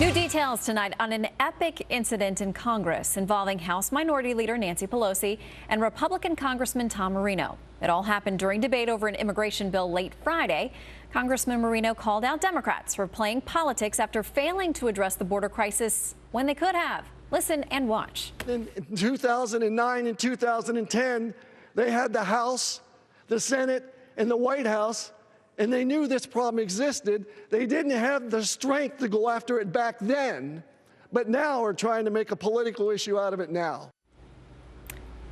New details tonight on an epic incident in Congress involving House Minority Leader Nancy Pelosi and Republican Congressman Tom Marino. It all happened during debate over an immigration bill late Friday. Congressman Marino called out Democrats for playing politics after failing to address the border crisis when they could have. Listen and watch. In 2009 and 2010, they had the House, the Senate, and the White House, and they knew this problem existed. They didn't have the strength to go after it back then, but now are trying to make a political issue out of it now.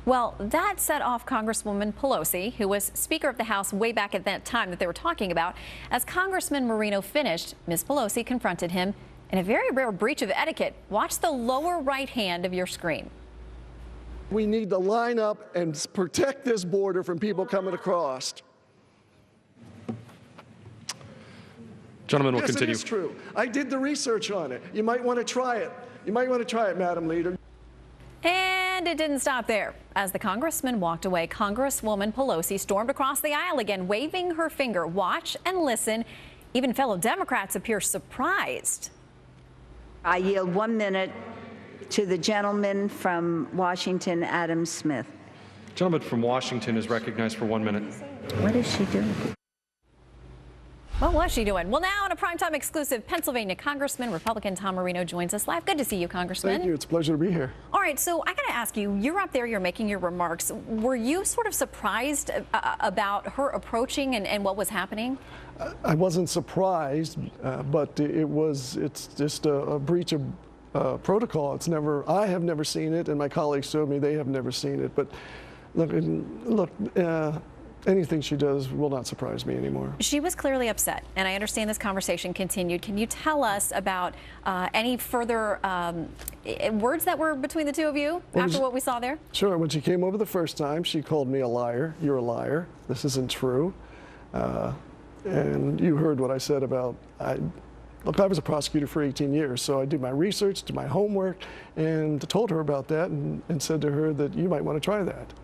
Well, that set off Congresswoman Pelosi, who was Speaker of the House way back at that time that they were talking about. As Congressman Marino finished, Ms. Pelosi confronted him in a very rare breach of etiquette. Watch the lower right hand of your screen. We need to line up and protect this border from people coming across. Gentleman will yes, continue. It is true. I did the research on it. You might want to try it. You might want to try it, Madam Leader. And it didn't stop there. As the congressman walked away, Congresswoman Pelosi stormed across the aisle again, waving her finger. Watch and listen. Even fellow Democrats appear surprised. I yield 1 minute to the gentleman from Washington, Adam Smith. Gentleman from Washington is recognized for 1 minute. What is she doing? What was she doing? Well, now in a primetime exclusive, Pennsylvania Congressman Republican Tom Marino joins us live. Good to see you, Congressman. Thank you. It's a pleasure to be here. All right, so I got to ask you, you're up there, you're making your remarks. Were you sort of surprised about her approaching and what was happening? I wasn't surprised, but it's just a breach of protocol. I have never seen it, and my colleagues told me they have never seen it. But look, anything she does will not surprise me anymore. She was clearly upset, and I understand this conversation continued. Can you tell us about any further words that were between the two of you after what we saw there? Sure. When she came over the first time, she called me a liar. You're a liar. This isn't true. And you heard what I said about, look, I was a prosecutor for 18 years, so I did my research, did my homework, and told her about that and said to her that you might want to try that.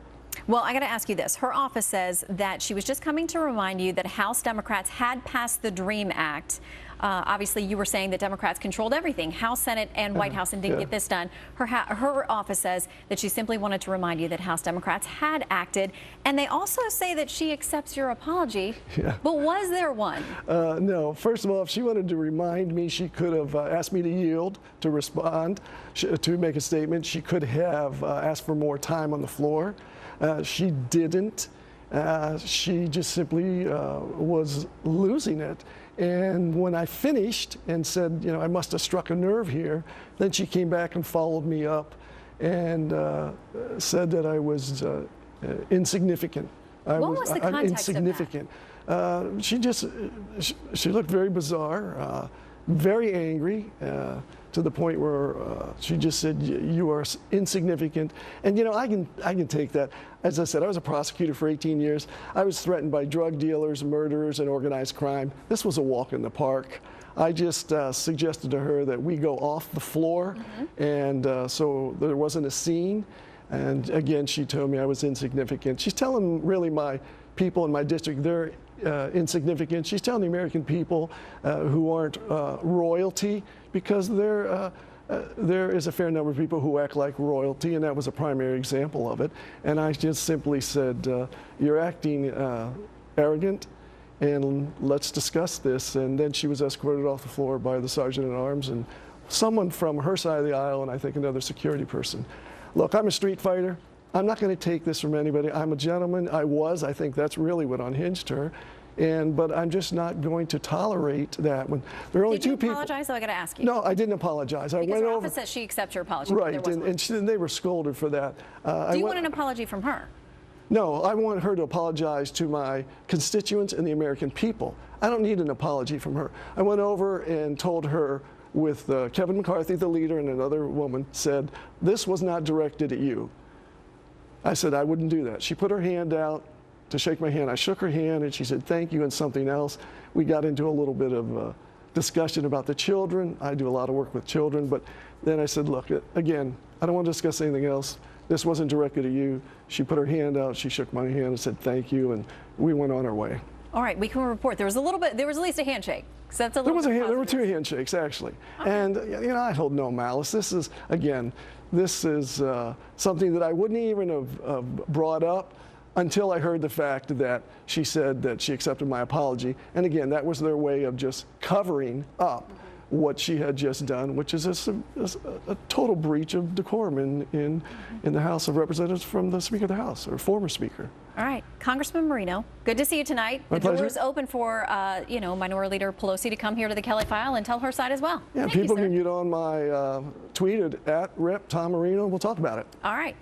Well, I got to ask you this. Her office says that she was just coming to remind you that House Democrats had passed the DREAM Act. Obviously, you were saying that Democrats controlled everything, House, Senate, and White House, and didn't get this done. Her office says that she simply wanted to remind you that House Democrats had acted. And they also say that she accepts your apology. But was there one? No. First of all, if she wanted to remind me, she could have asked me to yield, to respond, to make a statement. She could have asked for more time on the floor. She didn't. She just simply was losing it. And when I finished and said, you know, I must have struck a nerve here, then she came back and followed me up and said that I was insignificant. What was the context insignificant. Of that? She looked very bizarre, very angry, to the point where she just said, you are insignificant. And, you know, I can take that. As I said, I was a prosecutor for 18 years. I was threatened by drug dealers, murderers, and organized crime. This was a walk in the park. I just suggested to her that we go off the floor, and so there wasn't a scene. And again, she told me I was insignificant. She's telling really my people in my district they're insignificant. She's telling the American people who aren't royalty, because there is a fair number of people who act like royalty, and that was a primary example of it. And I just simply said, you're acting arrogant, and let's discuss this. And then she was escorted off the floor by the sergeant-at-arms and someone from her side of the aisle, and I think another security person. Look, I'm a street fighter. I'm not going to take this from anybody. I'm a gentleman. I think that's really what unhinged her. But I'm just not going to tolerate that. When there are only two people. Did you apologize? So I got to ask you. No, I didn't apologize. I went her over. Office says she accepts your apology. Right, and they were scolded for that. Do you want an apology from her? No, I want her to apologize to my constituents and the American people. I don't need an apology from her. I went over and told her, with Kevin McCarthy, the leader, and another woman, said, this was not directed at you. I said I wouldn't do that. She put her hand out to shake my hand. I shook her hand, and she said thank you and something else. We got into a little bit of discussion about the children. I do a lot of work with children, but then I said, look, again, I don't want to discuss anything else. This wasn't directed at you. She put her hand out, she shook my hand and said thank you, and we went on our way. All right, we can report there was a little bit. There was at least a handshake. So that's a There little. there were 2 handshakes actually, and you know I hold no malice. This is something that I wouldn't even have brought up until I heard the fact that she said that she accepted my apology. And again, that was their way of just covering up what she had just done, which is a total breach of decorum in the House of Representatives from the Speaker of the House, or former Speaker. All right, Congressman Marino, good to see you tonight. My pleasure. The door is open for, Minority Leader Pelosi to come here to the Kelly File and tell her side as well. Yeah, Thank you, people sir. can get on my tweet at Rep. Tom Marino. We'll talk about it. All right.